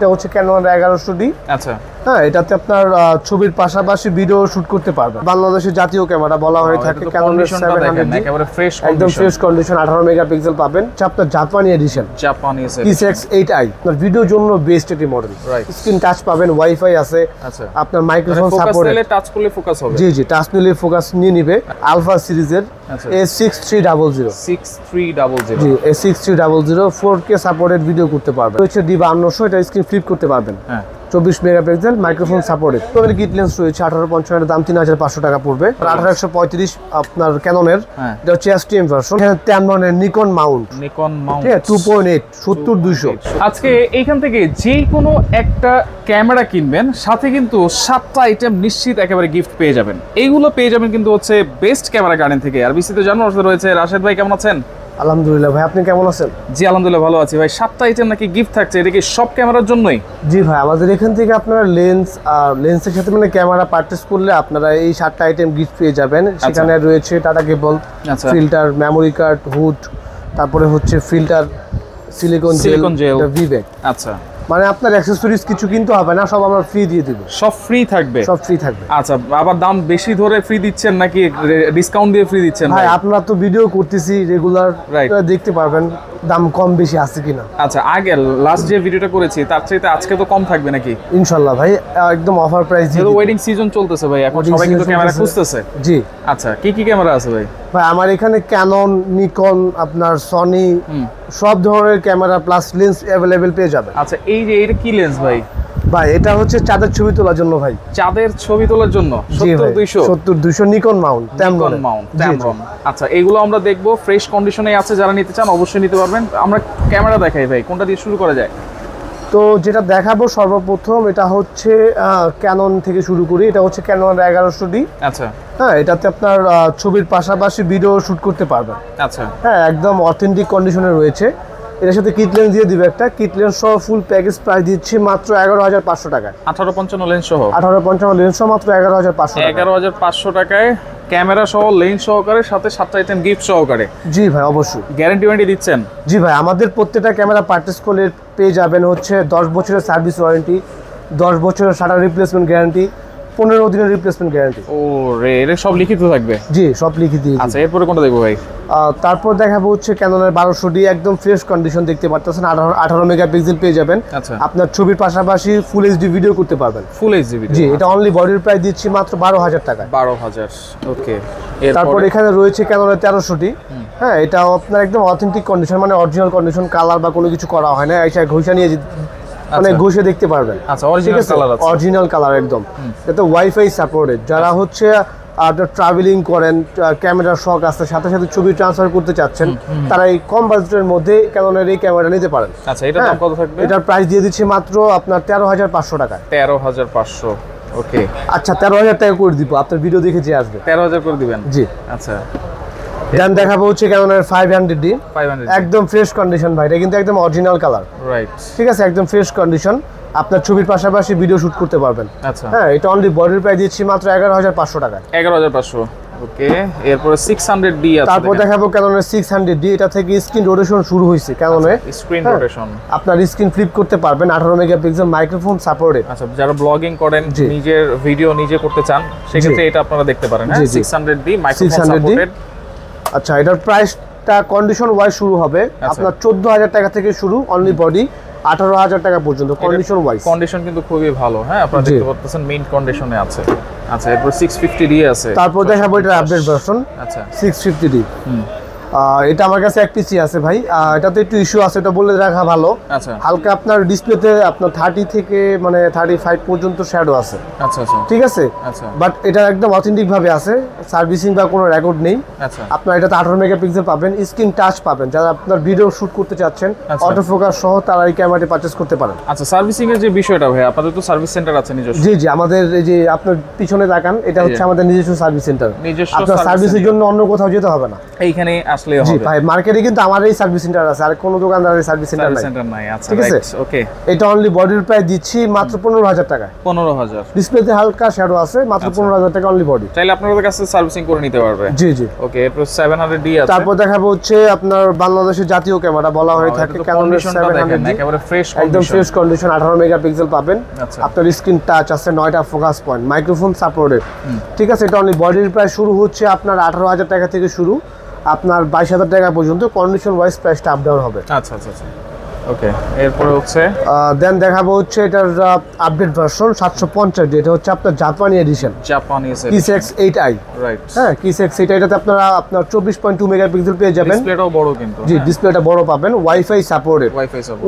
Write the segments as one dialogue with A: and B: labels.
A: এটা হচ্ছে Canon 1100D।
B: আচ্ছা
A: হ্যাঁ, এটাতে আপনার ছবির পাশাপাশি ভিডিও শুট করতে পারবেন। বাংলাদেশের জাতীয় ক্যামেরা বলা হয়ে থাকে ক্যাননের 700D,
B: একেবারে ফ্রেশ
A: একদম ফ্রেশ কন্ডিশন 18 মেগাপিক্সেল পাবেন। আপনার জাপানি এডিশন,
B: জাপানি
A: T6-8i, আপনার ভিডিওর জন্য বেস্ট একটি মডেল। স্ক্রিন টাচ পাবেন, ওয়াইফাই আছে,
B: আচ্ছা
A: আপনার মাইক্রোফোন সাপোর্ট,
B: টাচ করলে ফোকাস হবে।
A: জি টাচ নিলে ফোকাস নিয়ে নিবে। আলফা সিরিজের A6300
B: 6300
A: জি A6300 4K সাপোর্টেড ভিডিও করতে পারবেন। হচ্ছে D5200, এটা স্ক্রিন ফ্লিপ করতে পারবেন।
B: হ্যাঁ
A: 24 মেগাপিক্সেল মাইক্রোফোন সাপোর্টেড। তোদের কিট লেন্স রয়েছে 1850 এর দাম 3500 টাকা পড়বে। 1835 আপনার ক্যাননের, এটা হচ্ছে STM ভার্সন। এখানে 10 এর নিকন মাউন্ট, ঠিক আছে 2.8 70-200।
B: আজকে এইখান থেকে যেই কোনো একটা ক্যামেরা কিনবেন, সাথে কিন্তু 7টা আইটেম নিশ্চিত একেবারে গিফট পেয়ে যাবেন। এইগুলো পেয়ে যাবেন কিন্তু হচ্ছে বেস্ট ক্যামেরা গার্ডেন থেকে। আর বিস্তারিত জানার সাথে রয়েছে রাশেদ ভাই। কেমন আছেন?
A: আলহামদুলিল্লাহ ভাই, আপনি কেমন আছেন?
B: জি আলহামদুলিল্লাহ ভালো আছি ভাই। 7টা আইটেম নাকি গিফট থাকছে, এটা কি সব ক্যামেরার জন্যই?
A: জি ভাই, আমাদের এখান থেকে আপনারা লেন্স আর লেন্সের সাথে মানে ক্যামেরা পারচেজ করলে আপনারা এই 7টা আইটেম গিফট পেয়ে যাবেন। সেখানে রয়েছে টাটা কেবল, ফিল্টার, মেমোরি কার্ড, হুড, তারপরে হচ্ছে ফিল্টার, সিলিকন জেল, ভিভেক।
B: আচ্ছা,
A: মানে আপনার অ্যাকসেসরিজ কিছু কিনতে হবে না, সব আমরা ফ্রি দিয়ে দেব।
B: সব ফ্রি থাকবে? সব
A: ফ্রি থাকবে।
B: আচ্ছা, আবার দাম বেশি ধরে ফ্রি দিচ্ছেন নাকি ডিসকাউন্ট দিয়ে ফ্রি দিচ্ছেন?
A: ভাই আপনারা তো ভিডিও করতেছি রেগুলার, দেখতে পারবেন দাম কম বেশি আছে কিনা।
B: আচ্ছা, আগে লাস্ট যে ভিডিওটা করেছি তার চাইতে আজকে তো কম থাকবে নাকি?
A: ইনশাআল্লাহ ভাই, একদম অফার প্রাইস দিয়ে।
B: ওয়েডিং সিজন চলতেছে ভাই, এখন সবাই কিন্তু ক্যামেরা খুঁজতেছে।
A: জি
B: আচ্ছা, কি ক্যামেরা আছে ভাই?
A: ভাই আমার এখানে ক্যানন, নিকন, আপনার সনি, সব ধরনের ক্যামেরা প্লাস লেন্স अवेलेबल পেয়ে যাবেন।
B: আচ্ছা, এই যে এটা কি লেন্স ভাই?
A: ভাই এটা হচ্ছে চাঁদের ছবি তোলার জন্য ভাই।
B: চাঁদের ছবি তোলার জন্য
A: 70-200 নিকন মাউন্ট,
B: নিকন মাউন্ট, ট্যামরন। আচ্ছা, এগুলো আমরা দেখবো, ফ্রেশ কন্ডিশনে আছে। যারা নিতে চান অবশ্যই নিতে পারবেন। আমরা ক্যামেরা দেখাই ভাই, কোনটা দিয়ে শুরু করা যায়?
A: তো যেটা দেখাবো সর্বপ্রথম এটা হচ্ছে ক্যানন থেকে শুরু করি। এটা হচ্ছে ক্যানন 1100D।
B: আচ্ছা
A: হ্যাঁ, এটাতে আপনার ছবির পাশাপাশি ভিডিও শুট করতে পারবেন।
B: আচ্ছা
A: হ্যাঁ, একদম অথেন্টিক কন্ডিশনে রয়েছে। এর সাথে কিট লেন্স দিয়ে দিবে একটা। কিট লেন্স সহ ফুল প্যাকেজ প্রাইস দিচ্ছি মাত্র 11500 টাকায়।
B: 1855 লেন্স সহ?
A: 1855 লেন্স সহ মাত্র 11500 টাকা।
B: 11500 টাকায় ক্যামেরা সহ লেন্স সহকারে, সাথে 7টা আইটেম গিফট সহকারে।
A: জি ভাই, অবশ্যই।
B: গ্যারান্টি ওয়ারেন্টি দিচ্ছেন?
A: জি ভাই, আমাদের প্রত্যেকটা ক্যামেরা পারচেজ করলে পেয়ে যাবেন হচ্ছে 10 বছরের সার্ভিস ওয়ারেন্টি, 10 বছরের শাটার রিপ্লেসমেন্ট গ্যারান্টি, 15 দিনের রিপ্লেসমেন্ট গ্যারান্টি।
B: ও রে, এটা সব লিখিত থাকবে?
A: জি, সব লিখিত।
B: আচ্ছা, এরপরে কোনটা দেখবো ভাই?
A: তারপর দেখাবো হচ্ছে ক্যাননের 1200D, একদম ফ্রেশ কন্ডিশন দেখতে পাচ্ছেন। 18 মেগাপিক্সেল পেয়ে যাবেন।
B: আচ্ছা,
A: আপনার ছবির পাশাপাশি ফুল এইচডি ভিডিও করতে পারবেন।
B: Full HD video?
A: জি, এটা অনলি বডির প্রাইস দিচ্ছি মাত্র 12000 টাকা।
B: 12000, ওকে।
A: তারপর এখানে রয়েছে ক্যাননের 1300D। হ্যাঁ, এটাও আপনার একদম অথেন্টিক কন্ডিশন, মানে অরিজিনাল কন্ডিশন, কালার বা কোনো কিছু করা হয় না। এইটা ঘষা নিয়ে মানে ঘষে দেখতে পারবেন।
B: আচ্ছা, অরিজিনাল কালার আছে?
A: অরিজিনাল কালার একদম। এটা ওয়াইফাই সাপোর্টেড। যারা হচ্ছে ট্রাভেলিং করেন, ক্যামেরার শখ আছে, সাথে সাথে ছবি ট্রান্সফার করতে চাচ্ছেন, তারা এই কম বাজেটের মধ্যে ক্যাননের এই ক্যামেরা নিতে পারেন।
B: আচ্ছা, এটার দাম কত থাকবে?
A: এটার প্রাইস দিয়ে দিচ্ছি মাত্র আপনার 13500 টাকা।
B: 13500, ওকে।
A: আচ্ছা, 13000 টাকা করে দিব, আপনার ভিডিও দেখে যে আসবে।
B: 13000 করে দিবেন?
A: জি।
B: আচ্ছা,
A: দেন দেখাবো হচ্ছে ক্যাননের 500D। একদম ফ্রেশ কন্ডিশন ভাই, এটা কিন্তু একদম অরিজিনাল কালার। রাইট, ঠিক আছে, একদম ফ্রেশ কন্ডিশন। আপনার ছবির পাশাপাশি ভিডিও শুট করতে পারবেন।
B: আচ্ছা,
A: হ্যাঁ, এটা অনলি বডির প্রাইস দিচ্ছি মাত্র 11500 টাকা।
B: 11500, ওকে। এরপরে 600D আছে।
A: তারপর দেখাবো ক্যাননের 600D। এটা থেকে স্ক্রিন রোটেশন শুরু হয়েছে ক্যাননে।
B: স্ক্রিন রোটেশন,
A: আপনার স্ক্রিন ফ্লিপ করতে পারবেন। 18 মেগাপিক্সেল মাইক্রোফোন সাপোর্টেড।
B: আচ্ছা, যারা ব্লগিং করেন, নিজের ভিডিও নিজে করতে চান, সেক্ষেত্রে এটা আপনারা দেখতে পারেন। হ্যাঁ, 600D মাইক্রোফোন সাপোর্টেড। আচ্ছা,
A: এটার প্রাইসটা কন্ডিশন ওয়াইজ শুরু হবে আপনার 14000 টাকা থেকে শুরু, অনলি বডি 18000 টাকা পর্যন্ত কন্ডিশন ওয়াইজ।
B: কন্ডিশন কিন্তু খুবই ভালো। হ্যাঁ, আপনারা দেখতে পাচ্ছেন মেইন কন্ডিশনে আছে। আচ্ছা, এরপর 650D আছে।
A: তারপর দেখাবো এটা আপডেট ভার্সন।
B: আচ্ছা,
A: 650D। এটা আমার কাছে এক পিসি আছে ভাই। এটাতে একটু ইস্যু আছে, এটা বলে রাখা ভালো।
B: আচ্ছা,
A: হালকা আপনার ডিসপ্লেতে আপনার 30 থেকে মানে 35 পর্যন্ত শ্যাডো আছে।
B: আচ্ছা আচ্ছা, ঠিক আছে। আচ্ছা, বাট
A: এটা একদম অথেন্টিক ভাবে আছে, সার্ভিসিং বা কোনো রেকর্ড নেই।
B: আচ্ছা,
A: আপনার এটাতে 18 মেগাপিক্সেল পাবেন, স্ক্রিন টাচ পাবেন। যারা আপনার ভিডিও শুট করতে চাচ্ছেন অটো ফোকাস সহ, তারা এই ক্যামেরাটি পারচেজ করতে পারেন।
B: আচ্ছা, সার্ভিসিং এর যে বিষয়টা ভাই, আপনাদের তো সার্ভিস সেন্টার আছে নিজস্ব?
A: জি জি, আমাদের এই যে আপনার পিছনে তাকান, এটা হচ্ছে আমাদের নিজস্ব সার্ভিস সেন্টার। আপনার সার্ভিসের জন্য অন্য কোথাও যেতে হবে না,
B: এইখানে আসলে আসলেই হবে।
A: জি ভাই, মার্কেটে কিন্তু আমারই সার্ভিস সেন্টার আছে, আর কোনো দোকানদারের সার্ভিস সেন্টার
B: নাই। আচ্ছা,
A: ঠিক আছে,
B: ওকে।
A: এটা অনলি বডির প্রাইস দিচ্ছি মাত্র 15,000 টাকা।
B: 15,000।
A: ডিসপ্লেতে হালকা শ্যাডো আছে, মাত্র 15,000 টাকা অনলি বডি।
B: চাইলে আপনাদের কাছে সার্ভিসিং করে নিতে পারবে।
A: জি জি।
B: ওকে, এরপর 700D আছে।
A: তারপর দেখাবো হচ্ছে আপনার বাংলাদেশের জাতীয় ক্যামেরা বলা হয়ে থাকে ক্যাননের 700D,
B: একেবারে ফ্রেশ
A: একদম ফ্রেশ কন্ডিশন, 18 মেগাপিক্সেল পাবেন।
B: আচ্ছা।
A: আপনার স্ক্রিন টাচ আছে, 9টা ফোকাস পয়েন্ট, মাইক্রোফোন সাপোর্টেড। ঠিক আছে, এটা অনলি বডির প্রাইস শুরু হচ্ছে আপনার 18,000 টাকা থেকে শুরু, আপনার 22,000 টাকা পর্যন্ত, কন্ডিশন ওয়াইজ প্রাইসটা আপ ডাউন হবে।
B: আচ্ছা আচ্ছা আচ্ছা, ওকে। এরপর হচ্ছে
A: দেন দেখাবো হচ্ছে এটার আপডেট ভার্সন 750, যেটা হচ্ছে আপনার জাপানি edition,
B: Japanese
A: Kiss X8i।
B: Right.
A: হ্যাঁ, কিস X8i, এটাতে আপনার 24.2 মেগাপিক্সেল পেয়ে যাবেন।
B: ডিসপ্লেটাও বড় কিন্তু।
A: জি, ডিসপ্লেটা বড় পাবেন, ওয়াইফাই সাপোর্টেড,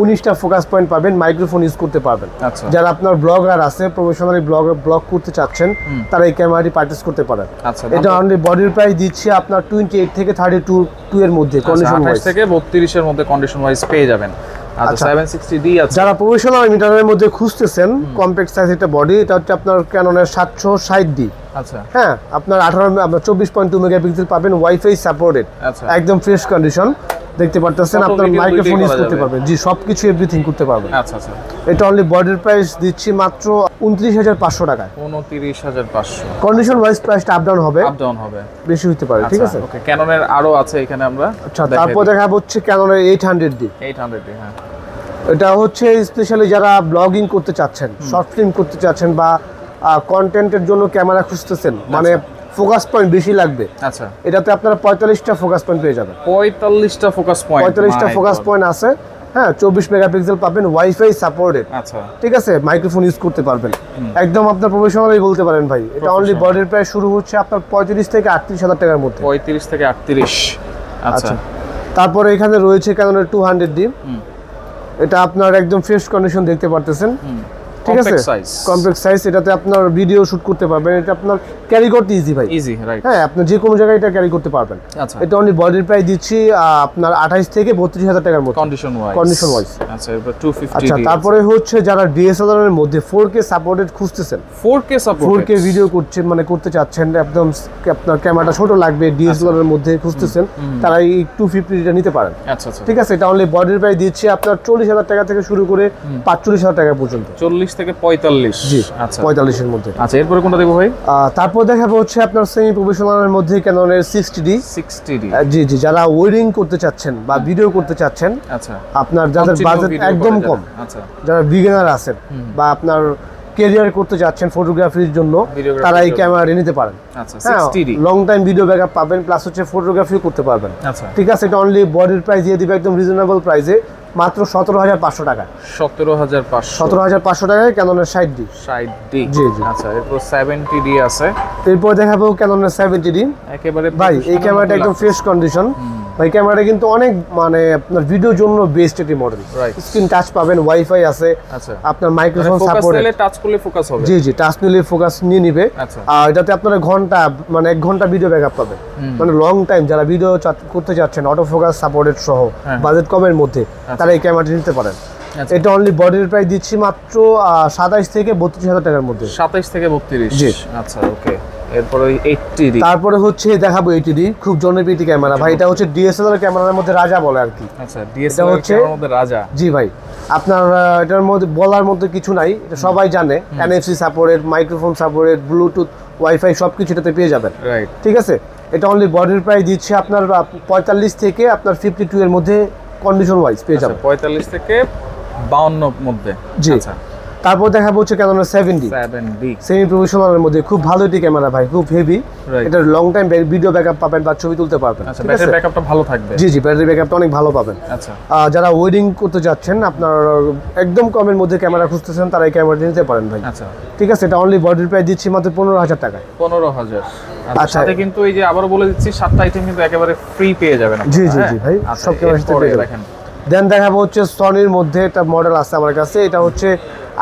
A: 19টা ফোকাস পয়েন্ট পাবেন, মাইক্রোফোন ইউজ করতে পারবেন।
B: আচ্ছা।
A: যারা আপনার ব্লগার আছে, প্রফেশনালি ব্লগ করতে চাচ্ছেন, তারা এই ক্যামেরাটি পারচেজ করতে পারেন।
B: আচ্ছা,
A: এটা অনলি বডির প্রাইস দিচ্ছে আপনার 28 থেকে 32 এর মধ্যে, কন্ডিশন ওয়াইজ
B: থেকে 32 এর মধ্যে কন্ডিশন ওয়াইজ পেয়ে যাবেন। আচ্ছা, 760D আছে।
A: যারা প্রফেশনাল মিটারের মধ্যে খুঁজতেছেন, কম্প্যাক্ট সাইজ একটা বডি, এটা হচ্ছে আপনার ক্যাননের 760D।
B: আচ্ছা।
A: হ্যাঁ, আপনার 24.2 মেগাপিক্সেল পাবেন, ওয়াইফাই সাপোর্টেড,
B: আচ্ছা।
A: একদম ফ্রেশ কন্ডিশন দেখতে পারতেছেন। আপনার মাইক্রোফোন ইউজ করতে পারবেন, জি, সবকিছু এভরিথিং করতে পারবেন।
B: আচ্ছা আচ্ছা।
A: এটা অনলি বডির প্রাইস দিচ্ছি মাত্র 29,500 টাকায়।
B: 29,500।
A: কন্ডিশন ওয়াইজ প্রাইসটা আপ ডাউন হবে, বেশি হতে পারে। ঠিক আছে,
B: ওকে। ক্যাননের আরো আছে এখানে আমরা।
A: আচ্ছা, তারপর দেখাবো হচ্ছে ক্যাননের 800D।
B: 800D, হ্যাঁ।
A: এটা হচ্ছে স্পেশালি যারা ব্লগিং করতে চাচ্ছেন, শর্ট ফিল্ম করতে চাচ্ছেন, বা কন্টেন্টের জন্য ক্যামেরা খুঁজতেছেন, মানে ফোকাস পয়েন্ট বেশি লাগবে।
B: আচ্ছা।
A: এটাতে আপনারা 45টা ফোকাস পয়েন্ট পেয়ে যাবেন।
B: 45টা ফোকাস পয়েন্ট,
A: 45টা ফোকাস পয়েন্ট আছে। হ্যাঁ, 24 মেগাপিক্সেল পাবেন, ওয়াইফাই সাপোর্টেড।
B: আচ্ছা।
A: ঠিক আছে, মাইক্রোফোন ইউজ করতে পারবেন, একদম আপনার প্রফেশনালি বলতে পারেন ভাই। এটা অনলি বডির প্রাইস শুরু হচ্ছে আপনার 35 থেকে 38,000 টাকার মধ্যে।
B: 35 থেকে 38। আচ্ছা।
A: তারপরে এখানে রয়েছে ক্যাননের 200D। এটা আপনার একদম ফ্রেশ কন্ডিশন দেখতে পারতেছেন। ঠিক আছে, কমপ্লেক্স সাইজ, এটাতে আপনার ভিডিও শুট করতে পারবেন, এটা আপনার ক্যারি করতে ইজি ভাই,
B: ইজি, রাইট।
A: হ্যাঁ, আপনি যে কোনো জায়গায় এটা ক্যারি করতে পারবেন।
B: আচ্ছা।
A: এটা অনলি বডির প্রাইস দিচ্ছি আপনার 28 থেকে 32,000 টাকার মধ্যে,
B: কন্ডিশন ওয়াইজ। আচ্ছা, এরপর 250D।
A: আচ্ছা, তারপরে হচ্ছে যারা ডিএসএলআর এর মধ্যে 4K সাপোর্টেড খুঁজতেছেন,
B: 4K সাপোর্টেড,
A: 4K ভিডিও করছেন, মানে করতে চাচ্ছেন, একদম আপনার ক্যামেরাটা ছোট লাগবে, ডিএসএলআর এর মধ্যে খুঁজতেছেন, তারা এই 250 নিতে পারেন।
B: আচ্ছা আচ্ছা।
A: ঠিক আছে, এটা অনলি বডির প্রাইস দিচ্ছি আপনার 40,000 টাকা থেকে শুরু করে 45,000 টাকা পর্যন্ত।
B: 40 থেকে 45।
A: জি,
B: আচ্ছা,
A: 45 এর মধ্যে।
B: আচ্ছা, এরপরে কোনটা দেখবো ভাই?
A: তারপর দেখাবো হচ্ছে আপনার সেমি প্রফেশনালের মধ্যে ক্যাননের 60D। জি জি, যারা ওয়েডিং করতে চাচ্ছেন বা ভিডিও করতে চাচ্ছেন,
B: আচ্ছা,
A: আপনার যাদের বাজেট একদম কম,
B: আচ্ছা,
A: যারা বিগিনার আছেন বা আপনার ক্যারিয়ার করতে যাচ্ছেন ফটোগ্রাফির জন্য, তারা এই ক্যামেরাটি নিতে পারেন।
B: আচ্ছা, 60D,
A: long time video backup পাবেন, প্লাস হচ্ছে ফটোগ্রাফিও করতে পারবেন।
B: আচ্ছা,
A: ঠিক আছে, এটা অনলি বডির প্রাইস দিয়ে দিবে একদম রিজনেবল প্রাইসে, মাত্র 17,500 টাকা।
B: 17,500
A: টাকায় ক্যাননের 60D। জি জি।
B: আচ্ছা, এরপর 70D আছে।
A: এরপর দেখাবো ক্যাননের 70D।
B: একেবারে
A: ভাই, এই ক্যামেরাটা একদম ফ্রেশ কন্ডিশন ভাই। ক্যামেরাটা কিন্তু অনেক, মানে আপনার ভিডিওর জন্য বেস্ট একটি মডেল। স্ক্রিন টাচ পাবেন, ওয়াইফাই আছে,
B: আচ্ছা,
A: আপনার মাইক্রোফোন সাপোর্ট,
B: টাচ করলে ফোকাস হবে।
A: জি জি, টাচ নিলে ফোকাস নিয়ে নিবে।
B: আচ্ছা।
A: আর এটাতে আপনারা ঘন্টা, মানে 1 ঘন্টা ভিডিও ব্যাকআপ পাবেন, মানে লং টাইম যারা ভিডিও করতে যাচ্ছেন, অটো ফোকাস সাপোর্টেড সহ, বাজেট কমের মধ্যে, তারা এই ক্যামেরাটি নিতে পারেন। এটা অনলি বডির প্রাইস দিচ্ছি মাত্র 27 থেকে 32,000 টাকার মধ্যে।
B: 27 থেকে 32।
A: জি।
B: আচ্ছা, ওকে। এরপর 80D।
A: তারপরে হচ্ছে দেখাবো 80D, খুব জনপ্রিয় ক্যামেরা ভাই। এটা হচ্ছে ডিএসএলআর ক্যামেরার মধ্যে রাজা বলে আর কি।
B: আচ্ছা, ডিএসএলআর ক্যামেরার মধ্যে রাজা।
A: জি ভাই, আপনার এটার মধ্যে বলার মধ্যে কিছু নাই, এটা সবাই জানে। NFC supported, microphone supported, Bluetooth, wifi সবকিছু এটাতে পেয়ে যাবেন। রাইট। ঠিক আছে, এটা অনলি বডির প্রাইস দিচ্ছে আপনার 45 থেকে আপনার 52 এর মধ্যে, কন্ডিশন ওয়াইজ পেয়ে যাবেন।
B: 45 থেকে 52 মধ্যে।
A: জি।
B: আচ্ছা,
A: তারপর দেখাবো হচ্ছে ক্যাননের 7D। সেমি প্রফেশনালের মধ্যে খুব ভালো একটি ক্যামেরা ভাই, খুব হেভি। এটা লং টাইম ভিডিও ব্যাকআপ পাবেন বা ছবি তুলতে পারবেন।
B: আচ্ছা, ব্যাটারি ব্যাকআপটা ভালো থাকবে।
A: জি জি, ব্যাটারি ব্যাকআপটা অনেক ভালো পাবেন।
B: আচ্ছা,
A: যারা ওয়েডিং করতে যাচ্ছেন, আপনার একদম কমের মধ্যে ক্যামেরা খুঁজতেছেন, তারা এই ক্যামেরাটি নিতে পারেন ভাই।
B: আচ্ছা,
A: ঠিক আছে, এটা অনলি বডির প্রাইস দিচ্ছি মাত্র 15,000 টাকায়।
B: 15,000। আচ্ছা, সাথে কিন্তু এই যে আবারো বলে দিচ্ছি, 7টা আইটেম কিন্তু একেবারে ফ্রি পেয়ে যাবেন।
A: জি জি জি ভাই, সব ক্যামেরা সাথে পেয়ে যাবেন। দেন দেখাবো হচ্ছে সনির মধ্যে একটা মডেল আছে আমার কাছে, এটা হচ্ছে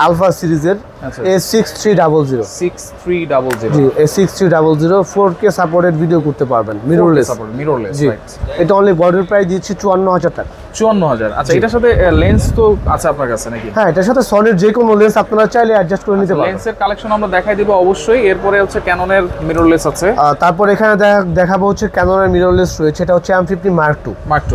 A: আলফা সিরিজের A6300।
B: 6300।
A: জি, A6300 4K সাপোর্টেড ভিডিও করতে পারবেন, মিররলেস।
B: জি,
A: এটা অনলি বডির প্রাইস দিচ্ছি 54,000 টাকা।
B: 54,000। আচ্ছা, এটার সাথে লেন্স তো আছে আপনার কাছে নাকি?
A: হ্যাঁ, এটার সাথে সনির যে কোনো লেন্স আপনারা চাইলে অ্যাডজাস্ট করে নিতে পারবেন।
B: লেন্সের কালেকশন আমরা দেখাই দিব অবশ্যই। এরপরে হচ্ছে ক্যাননের মিররলেস আছে।
A: তারপর এখানে দেখাবো হচ্ছে ক্যাননের মিররলেস রয়েছে, এটা হচ্ছে M50 Mark II।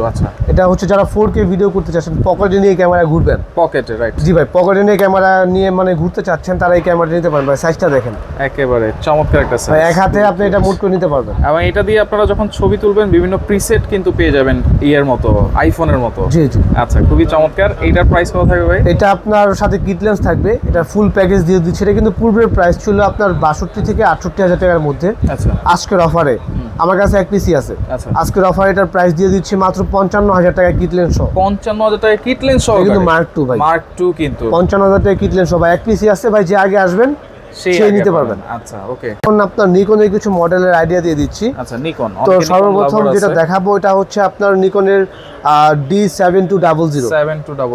B: আচ্ছা,
A: এটা হচ্ছে যারা 4K ভিডিও করতে চাচ্ছেন, পকেটে নিয়ে ক্যামেরা ঘুরবেন,
B: পকেটে, রাইট?
A: জি ভাই, পকেটে নিয়ে ক্যামেরা নিয়ে মানে ঘুরতে চাচ্ছেন, তারা এই ক্যামেরাটা নিতে পারেন ভাই। সাইজটা দেখেন,
B: একেবারে চমৎকার একটা সাইজ।
A: এক হাতে আপনি এটা মুড করে নিতে পারবেন।
B: এবং এটা দিয়ে আপনারা যখন ছবি তুলবেন বিভিন্ন প্রিসেট কিন্তু পেয়ে যাবেন ইয়ের মতো, আইফোনের মতো।
A: জি জি।
B: আচ্ছা, খুবই চমৎকার। এইটার প্রাইস কত থাকবে ভাই?
A: এটা আপনার সাথে কিট লেন্স থাকবে, এটা ফুল প্যাকেজ দিয়ে দিচ্ছে। এটা কিন্তু পূর্বের প্রাইস ছিল আপনার 62 থেকে 68,000 টাকার মধ্যে।
B: আচ্ছা,
A: আজকের অফারে আমার কাছে এক পিসি আছে।
B: আচ্ছা,
A: আজকের অফারে এটার প্রাইস দিয়ে দিচ্ছি মাত্র 55,000 টাকা কিট লেন্স সহ।
B: 55,000 টাকা কিট লেন্স সহ?
A: কিন্তু Mark II ভাই,
B: Mark II কিন্তু
A: 55,000 টাকা কিট লেন্স সহ ভাই। এক পিসি আছে ভাই, যে আগে আসবেন সেই নিতে পারবেন।
B: আচ্ছা, ওকে।
A: এখন আপনার নিকনের কিছু মডেলের আইডিয়া দিয়ে দিচ্ছি।
B: আচ্ছা, নিকন।
A: তো সর্বপ্রথম যেটা দেখাবো এটা হচ্ছে আপনার নিকনের D7200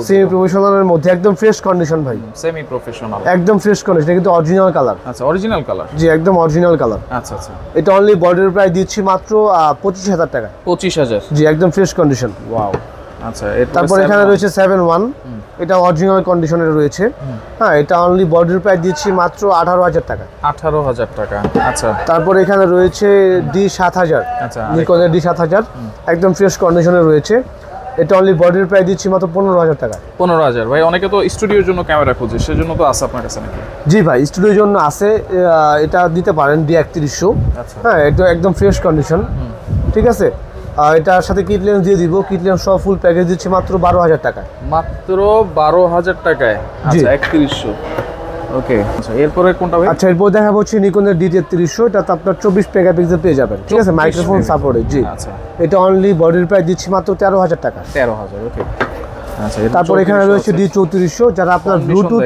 A: সেমি প্রফেশনালের মধ্যে, একদম ফ্রেশ কন্ডিশন ভাই,
B: সেমি প্রফেশনাল,
A: একদম ফ্রেশ কন্ডিশন, কিন্তু অরিজিনাল কালার।
B: আচ্ছা, অরিজিনাল কালার?
A: জি, একদম অরিজিনাল কালার।
B: আচ্ছা আচ্ছা।
A: এটা অনলি বডির প্রাইস দিচ্ছি মাত্র 25,000 টাকা।
B: 25,000?
A: জি, একদম ফ্রেশ কন্ডিশন।
B: ওয়াও। আচ্ছা,
A: তারপর এখানে রয়েছে 7-1, এটা অরিজিনাল কন্ডিশনের রয়েছে। হ্যাঁ, এটা অনলি বডির প্রাইস দিচ্ছি মাত্র 18,000 টাকা।
B: 18,000 টাকা। আচ্ছা।
A: তারপর এখানে রয়েছে D7000,
B: আচ্ছা,
A: নিকনের D7000, একদম ফ্রেশ কন্ডিশনে রয়েছে। এটা অনলি বডির প্রাইস দিচ্ছি মাত্র 15,000 টাকা।
B: 15,000? ভাই, অনেকে তো স্টুডিওর জন্য ক্যামেরা খোঁজে, সেজন্য তো আছে আপনার কাছে নাকি?
A: জি ভাই, স্টুডিওর জন্য আছে, এটা দিতে পারেন D3100।
B: আচ্ছা।
A: হ্যাঁ, এটা একদম ফ্রেশ কন্ডিশন, ঠিক আছে। এটার সাথে কিট লেন্স দিয়ে দিব, কিট লেন্স সহ ফুল প্যাকেজ দিচ্ছি মাত্র 12,000 টাকা।
B: মাত্র 12,000 টাকায়? আচ্ছা, 3100। ওকে। আচ্ছা, এরপরে কোনটা ভাই?
A: আচ্ছা, এরপর দেখা হচ্ছে নিকনের D3300, এটাতে আপনার 24 মেগাপিক্সেল পেয়ে যাবেন, ঠিক আছে, মাইক্রোফোন সাপোর্টে। জি।
B: আচ্ছা।
A: এটা অনলি বডির প্রাইস দিচ্ছি মাত্র 13,000 টাকা।
B: 13,000, ওকে। আচ্ছা,
A: তারপর এখানে রয়েছে D3400, যারা আপনার ব্লুটুথ,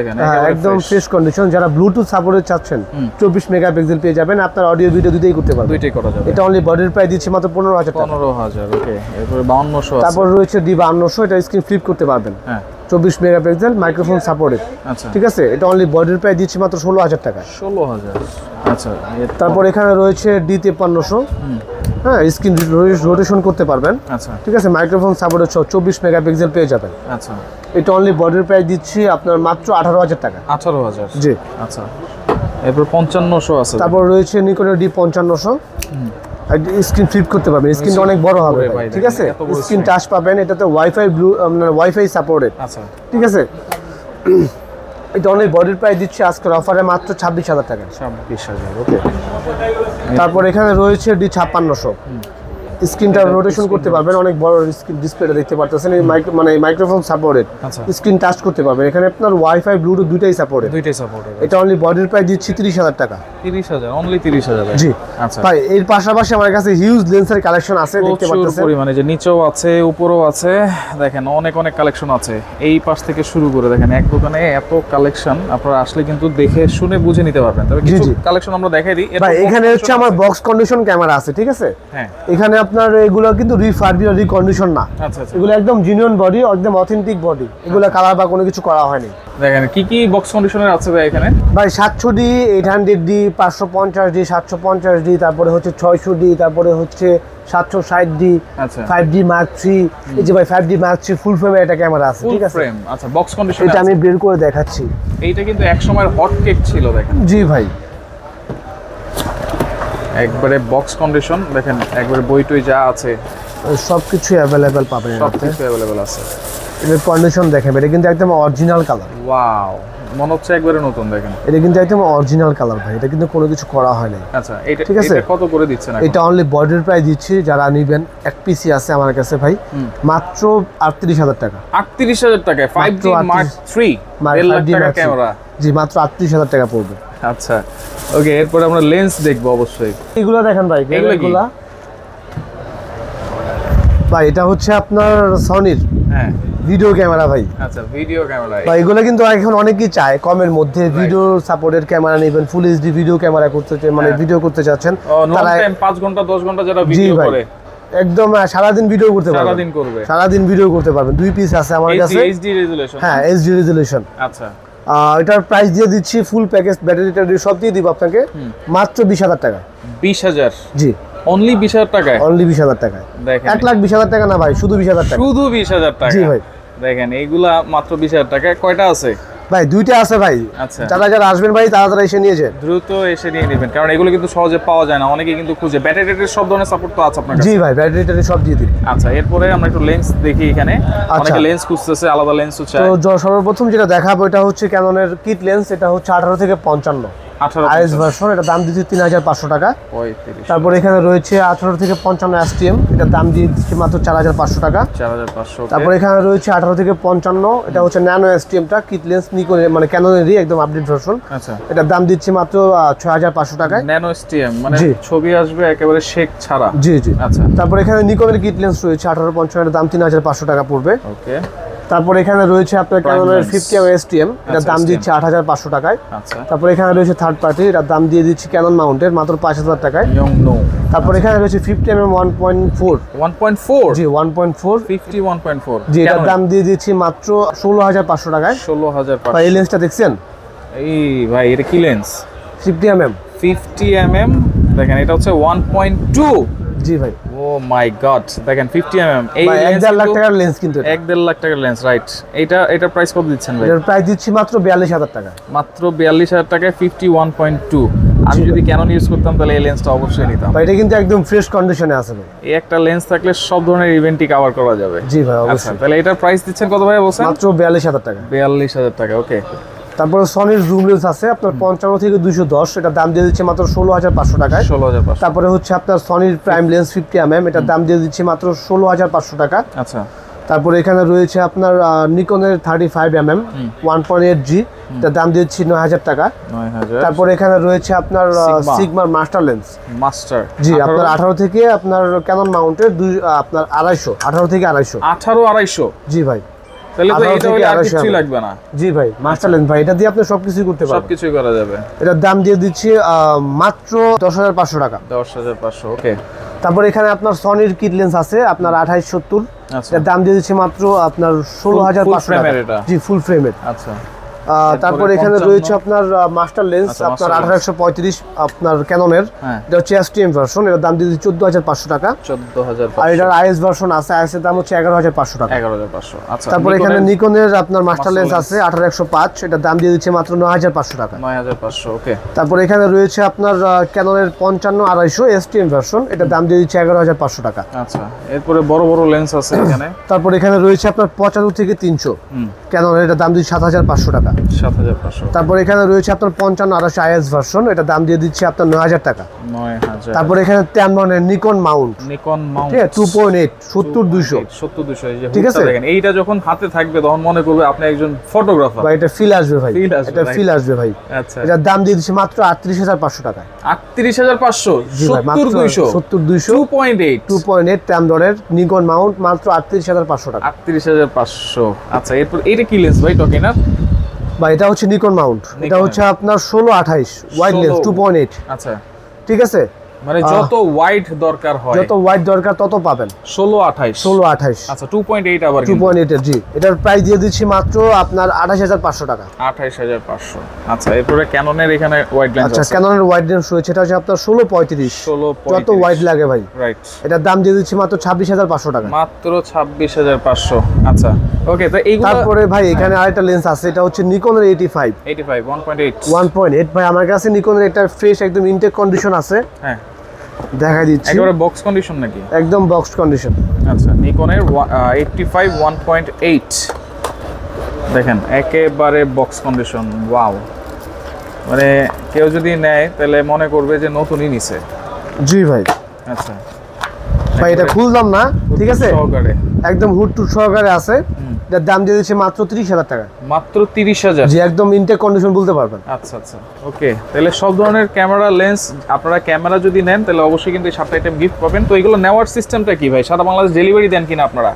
A: একদম ফ্রেশ কন্ডিশন, যারা ব্লুটুথ সাপোর্টে চাচ্ছেন, 24 মেগাপিক্সেল পেয়ে যাবেন, আপনার অডিও ভিডিও দুটোই করতে পারবেন।
B: দুইটাই করা যাবে।
A: এটা অনলি বডির প্রাইস দিচ্ছি মাত্র 15,000 টাকা।
B: 15,000, ওকে। এরপরে 5200 আছে।
A: তারপর রয়েছে D5200, এটা স্ক্রিন ফ্লিপ করতে পারবেন।
B: হ্যাঁ,
A: 24 মেগাপিক্সেল মাইক্রোফোন সাপোর্টেড।
B: আচ্ছা,
A: ঠিক আছে, এটা অনলি বডির প্রাইস দিচ্ছি মাত্র 16,000 টাকা।
B: 16,000। আচ্ছা।
A: তারপর এখানে রয়েছে D5300, হ্যাঁ, স্ক্রিন রোটেশন করতে পারবেন।
B: আচ্ছা,
A: ঠিক আছে, মাইক্রোফোন সাপোর্টেড 24 মেগাপিক্সেল পেয়ে যাবেন।
B: আচ্ছা।
A: এটা অনলি বডির প্রাইস দিচ্ছি আপনার মাত্র 18,000 টাকা।
B: 18,000?
A: জি।
B: আচ্ছা। এরপর 5500 আছে।
A: তারপর রয়েছে নিকনের D5500, স্ক্রিন ফ্লিপ করতে পারবেন, স্ক্রিনটা অনেক বড় হবে ভাই, ঠিক আছে, স্ক্রিন টাচ পাবেন, এটাতে ওয়াইফাই ওয়াইফাই সাপোর্টেড।
B: আচ্ছা,
A: ঠিক আছে। এটা অনলি বডির প্রাইস দিচ্ছি আজকের অফারে মাত্র 26,000 টাকা।
B: 26,000, ওকে।
A: তারপর এখানে রয়েছে D5600, স্ক্রিনটা রোটেশন করতে পারবেন, অনেক বড় স্ক্রিন, ডিসপ্লেটা দেখতে পারতেছেন, এই মাইক্রোফোন সাপোর্টেড, স্ক্রিন টাচ করতে পারবেন, এখানে আপনার ওয়াইফাই ব্লুটুথ দুইটাই সাপোর্টেড। এটা অনলি বডির প্রাইস দিচ্ছি 30,000 টাকা।
B: 30,000? অনলি 30,000?
A: জি।
B: আচ্ছা
A: ভাই, এর পাশাপাশি আমার কাছে হিউজ লেন্সের কালেকশন আছে, দেখতে পাচ্ছেন,
B: পরিমাণে, যে নিচেও আছে উপরেও আছে, দেখেন অনেক অনেক কালেকশন আছে। এই পাশ থেকে শুরু করে দেখেন, এক দোকানে এত কালেকশন, আপনারা আসলে কিন্তু দেখে শুনে বুঝে নিতে পারবেন। তবে কিছু কালেকশন আমরা দেখাই দিই।
A: ভাই, এখানে হচ্ছে আমার বক্স কন্ডিশন ক্যামেরা আছে, ঠিক আছে।
B: হ্যাঁ,
A: এখানে আপনার এগুলো কিন্তু রিফারবি আর রিকন্ডিশন না।
B: আচ্ছা,
A: এগুলো একদম জেনুইন বডি, একদম অথেন্টিক বডি, এগুলো কালার বা কোনো কিছু করা হয়নি।
B: দেখেন কি কি বক্স কন্ডিশনের আছে ভাই এখানে।
A: ভাই, 700D, 800D, 550D, 750D, তারপরে হচ্ছে 600D, তারপরে হচ্ছে 760D,
B: আচ্ছা,
A: 5D Mark III। এই যে ভাই 5D Mark III ফুল ফ্রেমে একটা ক্যামেরা আছে, ঠিক আছে।
B: ফ্রেম, আচ্ছা, বক্স কন্ডিশন।
A: এটা আমি বের করে দেখাচ্ছি।
B: এইটা কিন্তু এক সময় হট কেক ছিল, দেখেন।
A: জি ভাই,
B: একবারে বক্স কন্ডিশন, দেখেন, একবারে বই টই যা আছে
A: সবকিছু অ্যাভেলেবেল পাবেন,
B: সবকিছু অ্যাভেলেবেল আছে।
A: এর কন্ডিশন দেখেন, এটা কিন্তু একদম অরিজিনাল কালার।
B: ওয়াও, মনে হচ্ছে একবারে নতুন। দেখেন,
A: এটা কিন্তু একদম অরিজিনাল কালার ভাই, এটা কিন্তু কোনো কিছু করা হয় নাই।
B: আচ্ছা, এটা
A: ঠিক আছে,
B: এটা কত করে দিচ্ছেন এখন?
A: এটা অনলি বডির প্রাইস দিচ্ছি, যারা নেবেন, এক পিসি আছে আমার কাছে ভাই, মাত্র 38,000 টাকা।
B: 38,000 টাকায় 5D Mark III, 1.5 লাখ টাকা ক্যামেরা।
A: জি, মাত্র 38,000 টাকা পড়বে।
B: আচ্ছা, ওকে। এরপরে আমরা লেন্স দেখবো অবশ্যই।
A: এগুলো দেখেন ভাই, এগুলা ভাই, এটা হচ্ছে আপনার সনির,
B: হ্যাঁ,
A: ভিডিও ক্যামেরা ভাই।
B: আচ্ছা, ভিডিও ক্যামেরা।
A: ভাই, এগুলো কিন্তু এখন অনেকেই চায় কমের মধ্যে ভিডিও সাপোর্টেড ক্যামেরা নেবেন, ফুল এইচডি ভিডিও ক্যামেরা করতে, মানে ভিডিও করতে চাচ্ছেন,
B: তারা 5 ঘন্টা 10 ঘন্টা যারা ভিডিও করে,
A: একদম সারাদিন ভিডিও করতে পারবেন, সারাদিন ভিডিও করতে পারবেন। 2 পিস আছে আমার কাছে,
B: এইচডি রেজোলিউশন।
A: হ্যাঁ, এইচডি রেজোলিউশন।
B: আচ্ছা,
A: এটার প্রাইস দিয়ে দিচ্ছি ফুল প্যাকেজ, ব্যাটারি ট্যাটারি সব দিয়ে দিব আপনাকে মাত্র 20,000 টাকা।
B: 20,000?
A: জি।
B: অনলি 20,000 টাকায়,
A: অনলি 20,000 টাকায়।
B: দেখেন
A: 1,20,000 টাকা না ভাই, শুধু 20,000 টাকা,
B: শুধু 20,000 টাকা।
A: জি ভাই।
B: দেখেন এইগুলা মাত্র 20,000 টাকায়। কয়টা আছে
A: ভাই? 2টা আছে ভাই।
B: আচ্ছা,
A: যারা আসবেন ভাই তাড়াতাড়ি এসে নিয়ে যান,
B: দ্রুত এসে নিয়ে নেবেন, কারণ এগুলো কিন্তু সহজে পাওয়া যায় না, অনেকে কিন্তু খুঁজে। ব্যাটারি সব ধরনের সাপোর্ট তো আছে আপনার কাছে?
A: জি ভাই, ব্যাটারি সব দিয়ে দিই।
B: আচ্ছা, এরপরে আমরা একটু লেন্স দেখি। এখানে
A: আচ্ছা।
B: অনেকে লেন্স খুঁজতেছে, আলাদা লেন্স হচ্ছে।
A: তো সর্বপ্রথম যেটা দেখাবো এটা হচ্ছে ক্যাননের কিট লেন্স। এটা হচ্ছে 18 থেকে 55 আইএস ভার্সন। এটা দাম দিচ্ছি 3,500 টাকা।
B: 35।
A: তারপর এখানে রয়েছে 18 থেকে 55 এসটিএম। এটা দাম দিয়ে দিচ্ছি মাত্র 4,500 টাকা।
B: 4,500।
A: তারপর এখানে রয়েছে 18 থেকে 55। এটা হচ্ছে ন্যানো এসটিএমটা, কিট লেন্স নিকনের মানে ক্যাননেরই একদম আপডেট ভার্সন।
B: আচ্ছা,
A: এটার দাম দিচ্ছি মাত্র 6,500 টাকায়।
B: ন্যানো এসটিএম মানে
A: জি।
B: ছবি আসবে একেবারে শেক ছাড়া।
A: জি জি।
B: আচ্ছা,
A: তারপর এখানে নিকনের কিট লেন্স রয়েছে 18-55। এর দাম 3,500 টাকা পড়বে।
B: ওকে।
A: তারপর এখানে রয়েছে আপনার ক্যাননের
B: lens।
A: 50 এসটিএম। এটার দাম দিচ্ছি 8,500 টাকায়।
B: আচ্ছা,
A: তারপর এখানে রয়েছে থার্ড পার্টি। এটার দাম দিয়ে দিচ্ছি ক্যানন মাউন্টের মাত্র 5,000 টাকায়।
B: ইয়ংনো।
A: তারপর এখানে রয়েছে 50mm 1.4।
B: 1.4।
A: জি 1.4।
B: 51.4।
A: জি, এটার দাম দিয়ে দিচ্ছি মাত্র 16,500 টাকায়।
B: 16,500।
A: ভাই এই লেন্সটা দেখছেন?
B: এই ভাই এটা কি লেন্স?
A: 50mm।
B: 50mm। দেখেন এটা হচ্ছে 1.2।
A: জি ভাই।
B: ও মাই গড, দেখেন 50mm। এই
A: ভাই
B: লেন্স
A: 1.5 লাখ টাকার লেন্স কিন্তু এটা।
B: 1.5 লাখ টাকার লেন্স, রাইট। এটা প্রাইস কত দিচ্ছেন ভাই?
A: এটার প্রাইস দিচ্ছি মাত্র 42,000 টাকা।
B: মাত্র 42,000 টাকায় 51.2। আমি যদি ক্যানন ইউজ করতাম তাহলে এই লেন্সটা অবশ্যই নিতাম।
A: ভাই এটা কিন্তু একদম ফ্রেশ কন্ডিশনে আছে ভাই।
B: এই একটা লেন্স থাকলে সব ধরনের ইভেন্টই কভার করা যাবে।
A: জি ভাই
B: আচ্ছা,
A: অবশ্যই।
B: তাহলে এটার প্রাইস দিচ্ছেন কত ভাই বলছেন?
A: মাত্র 42,000 টাকা।
B: 42,000 টাকা, ওকে।
A: তারপরে সনির জুম লেন্স আছে আপনার 55 থেকে 210। এটার দাম দিয়ে দিচ্ছে মাত্র 16,500 টাকায়।
B: 16,500।
A: তারপরে হচ্ছে আপনার সনির প্রাইম লেন্স 50mm। এটার দাম দিয়ে দিচ্ছি মাত্র 16,500 টাকা।
B: আচ্ছা,
A: তারপরে এখানে রয়েছে আপনার নিকনের 35mm 1.8G। এটার দাম দিচ্ছি 9,000 টাকা।
B: 9,000।
A: তারপরে এখানে রয়েছে আপনার
B: Sigma।
A: সিগমার মাস্টার লেন্স।
B: মাস্টার।
A: জি, আপনার 18 থেকে আপনার ক্যানন মাউন্টের আপনার 250। 18 থেকে 250।
B: 18,250।
A: জি ভাই।
B: তাহলে তো
A: 18
B: এটা
A: থেকে
B: হলে আর
A: 250
B: কিছুই লাগবে না।
A: জি ভাই, মাস্টার লেন্স ভাই, এটা দিয়ে আপনি সবকিছু করতে পারবেন।
B: সবকিছুই করা যাবে।
A: এটার দাম দিয়ে দিচ্ছি মাত্র 10,500 টাকা।
B: 10,500, ওকে।
A: তারপর এখানে আপনার সনির কিট লেন্স আছে আপনার 2870।
B: আচ্ছা,
A: এর দাম দিয়ে দিচ্ছি মাত্র আপনার 16,500 টাকা।
B: ফ্রেমের এটা?
A: জি, ফুল ফ্রেমের।
B: আচ্ছা,
A: তারপর এখানে
B: 55
A: রয়েছে আপনার মাস্টার লেন্স
B: আচ্ছা,
A: আপনার
B: master lens।
A: 1835 আপনার ক্যাননের।
B: হ্যাঁ।
A: এটা হচ্ছে এসটিএম ভার্সন। এর দাম দিয়ে দিচ্ছি 14,500 টাকা।
B: 14,500।
A: আর এটার আইএস ভার্সন আছে, আইএস এর দাম হচ্ছে 11,500 টাকা।
B: 11,500। আচ্ছা,
A: তারপর এখানে নিকনের আপনার মাস্টার
B: master
A: লেন্স
B: lens।
A: আছে 1805। এটার দাম দিয়ে দিচ্ছে মাত্র 9,500 টাকা।
B: 9,500, ওকে।
A: তারপর এখানে রয়েছে আপনার ক্যাননের 55-250 এসটিএম ভার্সন। এটার দাম দিয়ে দিচ্ছে 11,500 টাকা।
B: আচ্ছা, এরপরে বড় বড় লেন্স আছে এখানে।
A: তারপর এখানে রয়েছে আপনার 75 থেকে 300 ক্যাননের। এটার দাম দিচ্ছে 7,500 টাকা।
B: 7,500।
A: তারপর এখানে রয়েছে আপনার 55-250 আইএস ভার্সন। এটা দাম দিয়ে দিচ্ছে আপনার 9,000 টাকা।
B: 9,000।
A: তারপর এখানে 53 নিকন মাউন্ট,
B: নিকন মাউন্ট।
A: ঠিক আছে, 2.8 70-200।
B: 70-200। এই যে
A: ঠিক আছে?
B: হুডটা দেখেন, এইটা যখন হাতে থাকবে তখন মনে করবে আপনি একজন ফটোগ্রাফার।
A: ভাই এটা ফিল আসবে ভাই,
B: Feel আসবে,
A: এটা
B: right?
A: ফিল আসবে ভাই।
B: আচ্ছা,
A: এটার দাম দিয়ে দিচ্ছে মাত্র 38,500 টাকা।
B: 38,500।
A: জি ভাই, মাত্র
B: 70-200।
A: 70-200
B: 2.8।
A: 2.8 ট্যামডনের নিকন মাউন্ট মাত্র 38,500 টাকা।
B: 38,500। আচ্ছা, এরপর এটা কি লেন্স ভাই? টকিনার?
A: বা এটা হচ্ছে নিকন মাউন্ট। এটা হচ্ছে আপনার 16-28 ওয়াইড লেন্স 2.8।
B: আচ্ছা,
A: ঠিক আছে,
B: মানে যত ওয়াইড দরকার হয়,
A: যত ওয়াইড দরকার তত পাবেন।
B: 16-28।
A: 16-28।
B: আচ্ছা, 2.8 আবার কিন্তু।
A: 2.8 এর। জি, এটার প্রাইস দিয়ে দিচ্ছি মাত্র আপনার 28,500 টাকা।
B: 28,500। আচ্ছা, এরপরে ক্যাননের এখানে ওয়াইড লেন্স
A: আচ্ছা,
B: আছে।
A: ক্যাননের ওয়াইড লেন্স রয়েছে, এটা হচ্ছে আপনার 16-35।
B: 16-35।
A: যত ওয়াইড লাগে ভাই।
B: রাইট।
A: এটার দাম দিয়ে দিচ্ছি মাত্র 26,500 টাকা।
B: মাত্র 26,500। আচ্ছা, ওকে। তো এইগুলো
A: তারপরে ভাই এখানে আরেকটা লেন্স আছে, এটা হচ্ছে নিকনের 85
B: 85 1.8।
A: 1.8। ভাই আমার কাছে নিকনের একটা ফ্রেশ একদম ইনটেক কন্ডিশন আছে,
B: হ্যাঁ,
A: দেখা দিচ্ছি।
B: একেবারে বক্স কন্ডিশন নাকি?
A: একদম বক্স কন্ডিশন।
B: আচ্ছা, নিকনের 85 1.8 দেখেন, একেবারে বক্স কন্ডিশন। ওয়াও, মানে কেউ যদি নেয় তাহলে মনে করবে যে নতুনই নিছে।
A: জি ভাই।
B: আচ্ছা
A: ভাই এটা খুললাম না, ঠিক আছে,
B: সহকারে
A: একদম হুড টু সহকারে আছে। এটার দাম দিয়ে দিচ্ছে মাত্র 30,000 টাকা।
B: মাত্র 30,000।
A: জি, একদম ইনটেক কন্ডিশন বলতে পারবেন।
B: আচ্ছা আচ্ছা, ওকে। তাহলে সব ধরনের ক্যামেরা লেন্স, আপনারা ক্যামেরা যদি নেন তাহলে অবশ্যই কিন্তু এই 7টা আইটেম গিফট পাবেন। তো এগুলো নেওয়ার সিস্টেমটা কি ভাই? সারা বাংলাদেশ ডেলিভারি দেন কিনা আপনারা?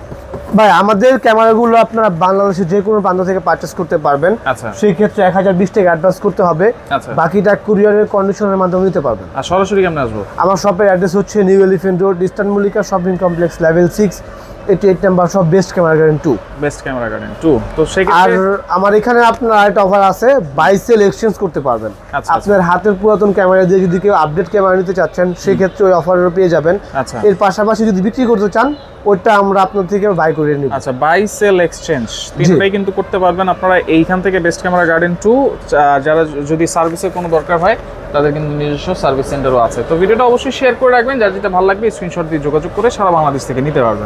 A: ভাই আমাদের ক্যামেরাগুলো আপনারা বাংলাদেশের যে কোনো প্রান্ত থেকে পারচেস করতে পারবেন।
B: আচ্ছা,
A: সেই ক্ষেত্রে 1020 টাকা অ্যাডভান্স করতে হবে।
B: আচ্ছা,
A: বাকিটা কুরিয়ারের কন্ডিশনের মাধ্যমে নিতে পারবেন।
B: আর সরাসরি কেমনে আসবো?
A: আমার শপের অ্যাড্রেস হচ্ছে new elephant road, eastern Mallika shopping complex, level 6, 88 number সব best camera garden 2।
B: Best camera garden 2। তো সেই
A: আর আমার এখানে আপনার আরেকটা অফার আছে, বাই সেল এক্সচেঞ্জ করতে পারবেন। আপনার হাতের পুরাতন ক্যামেরা দিয়ে যদি কেউ আপডেট ক্যামেরা নিতে চাচ্ছেন সেই ক্ষেত্রে ওই অফারও পেয়ে যাবেন।
B: আচ্ছা,
A: এর পাশাপাশি যদি বিক্রি করতে চান ওটা আমরা আপনার থেকে বাই করে নিব।
B: আচ্ছা, বাই সেল এক্সচেঞ্জ তিনটাই কিন্তু করতে পারবেন আপনারা এইখান থেকে। বেস্ট ক্যামেরা গার্ডেন 2 যারা যদি সার্ভিসের কোনো দরকার হয় তাদের কিন্তু নিজস্ব সার্ভিস সেন্টারও আছে। তো ভিডিওটা অবশ্যই শেয়ার করে রাখবেন, যার যেটা ভালো লাগবে স্ক্রিনশট দিয়ে যোগাযোগ করে সারা বাংলাদেশ থেকে নিতে পারবেন।